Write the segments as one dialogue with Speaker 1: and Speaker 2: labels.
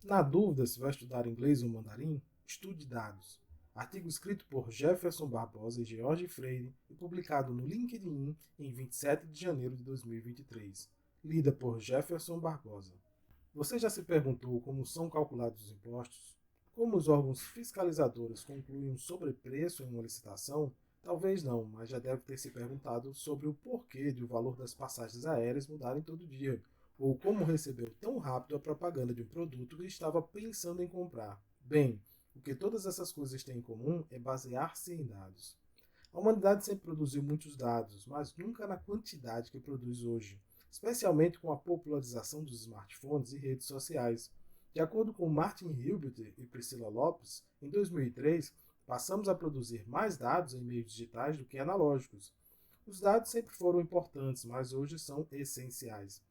Speaker 1: Na dúvida se vai estudar inglês ou mandarim, estude dados. Artigo escrito por Jefferson Barbosa e George Freire e publicado no LinkedIn em 27 de janeiro de 2023. Lida por Jefferson Barbosa. Você já se perguntou como são calculados os impostos? Como os órgãos fiscalizadores concluem um sobrepreço em uma licitação? Talvez não, mas já deve ter se perguntado sobre o porquê de o valor das passagens aéreas mudarem todo dia, ou como recebeu tão rápido a propaganda de um produto que estava pensando em comprar. Bem, o que todas essas coisas têm em comum é basear-se em dados. A humanidade sempre produziu muitos dados, mas nunca na quantidade que produz hoje, especialmente com a popularização dos smartphones e redes sociais. De acordo com Martin Hilbert e Priscila Lopes, em 2003, passamos a produzir mais dados em meios digitais do que analógicos. Os dados sempre foram importantes, mas hoje são essenciais.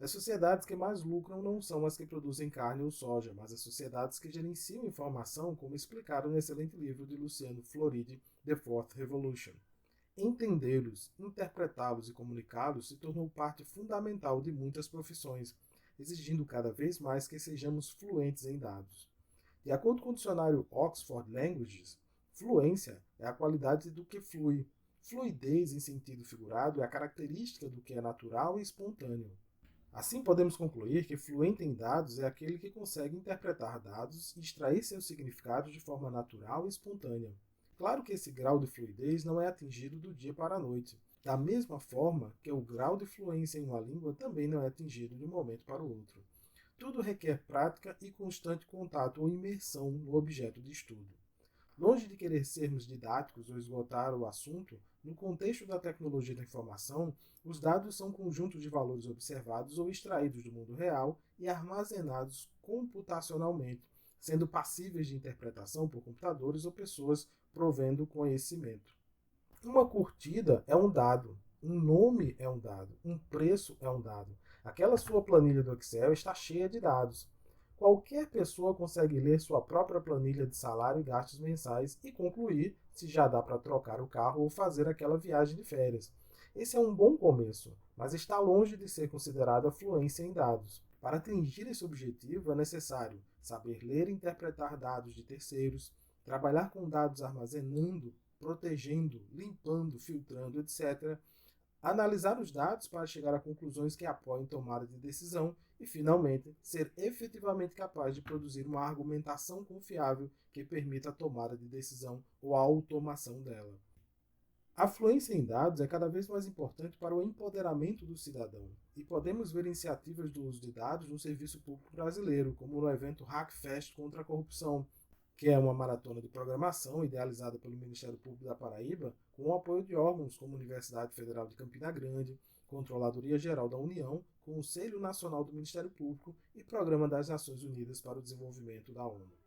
Speaker 1: As sociedades que mais lucram não são as que produzem carne ou soja, mas as sociedades que gerenciam informação, como explicado no excelente livro de Luciano Floridi, The Fourth Revolution. Entendê-los, interpretá-los e comunicá-los se tornou parte fundamental de muitas profissões, exigindo cada vez mais que sejamos fluentes em dados. De acordo com o dicionário Oxford Languages, fluência é a qualidade do que flui. Fluidez, em sentido figurado, é a característica do que é natural e espontâneo. Assim, podemos concluir que fluente em dados é aquele que consegue interpretar dados e extrair seus significados de forma natural e espontânea. Claro que esse grau de fluidez não é atingido do dia para a noite, da mesma forma que o grau de fluência em uma língua também não é atingido de um momento para o outro. Tudo requer prática e constante contato ou imersão no objeto de estudo. Longe de querer sermos didáticos ou esgotar o assunto, no contexto da tecnologia da informação, os dados são conjuntos de valores observados ou extraídos do mundo real e armazenados computacionalmente, sendo passíveis de interpretação por computadores ou pessoas provendo conhecimento. Uma curtida é um dado, um nome é um dado, um preço é um dado. Aquela sua planilha do Excel está cheia de dados. Qualquer pessoa consegue ler sua própria planilha de salário e gastos mensais e concluir se já dá para trocar o carro ou fazer aquela viagem de férias. Esse é um bom começo, mas está longe de ser considerada fluência em dados. Para atingir esse objetivo é necessário saber ler e interpretar dados de terceiros, trabalhar com dados armazenando, protegendo, limpando, filtrando, etc., analisar os dados para chegar a conclusões que apoiem tomada de decisão e, finalmente, ser efetivamente capaz de produzir uma argumentação confiável que permita a tomada de decisão ou a automação dela. A fluência em dados é cada vez mais importante para o empoderamento do cidadão, e podemos ver iniciativas do uso de dados no serviço público brasileiro, como no evento Hackfest contra a corrupção, que é uma maratona de programação idealizada pelo Ministério Público da Paraíba, com o apoio de órgãos como Universidade Federal de Campina Grande, Controladoria Geral da União, Conselho Nacional do Ministério Público e Programa das Nações Unidas para o Desenvolvimento da ONU.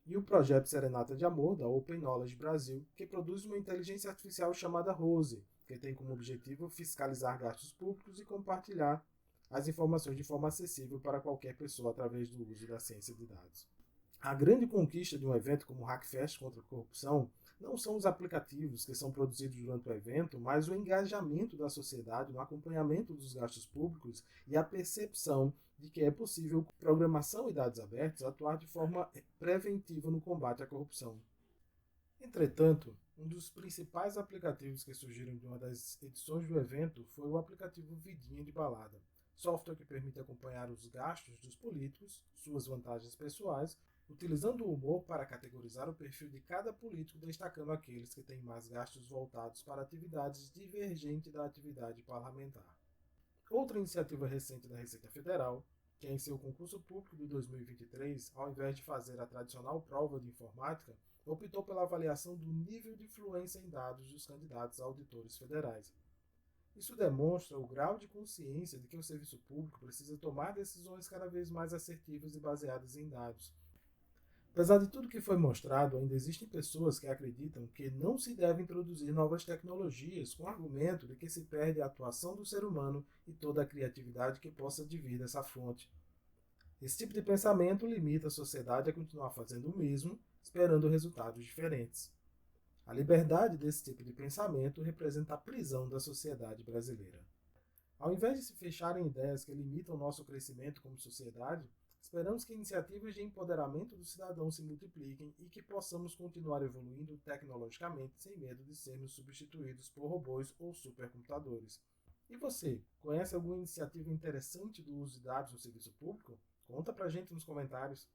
Speaker 1: E o projeto Serenata de Amor, da Open Knowledge Brasil, que produz uma inteligência artificial chamada Rose, que tem como objetivo fiscalizar gastos públicos e compartilhar as informações de forma acessível para qualquer pessoa através do uso da ciência de dados. A grande conquista de um evento como o Hackfest contra a corrupção não são os aplicativos que são produzidos durante o evento, mas o engajamento da sociedade no acompanhamento dos gastos públicos e a percepção de que é possível, com programação e dados abertos, atuar de forma preventiva no combate à corrupção. Entretanto, um dos principais aplicativos que surgiram de uma das edições do evento foi o aplicativo Vidinha de Balada, software que permite acompanhar os gastos dos políticos, suas vantagens pessoais, utilizando o humor para categorizar o perfil de cada político, destacando aqueles que têm mais gastos voltados para atividades divergentes da atividade parlamentar. Outra iniciativa recente da Receita Federal, que em seu concurso público de 2023, ao invés de fazer a tradicional prova de informática, optou pela avaliação do nível de fluência em dados dos candidatos a auditores federais. Isso demonstra o grau de consciência de que o serviço público precisa tomar decisões cada vez mais assertivas e baseadas em dados. Apesar de tudo que foi mostrado, ainda existem pessoas que acreditam que não se deve introduzir novas tecnologias com o argumento de que se perde a atuação do ser humano e toda a criatividade que possa advir dessa fonte. Esse tipo de pensamento limita a sociedade a continuar fazendo o mesmo, esperando resultados diferentes. A liberdade desse tipo de pensamento representa a prisão da sociedade brasileira. Ao invés de se fechar em ideias que limitam nosso crescimento como sociedade, Esperamos que iniciativas de empoderamento do cidadão se multipliquem e que possamos continuar evoluindo tecnologicamente sem medo de sermos substituídos por robôs ou supercomputadores. E você, conhece alguma iniciativa interessante do uso de dados no serviço público? Conta pra gente nos comentários.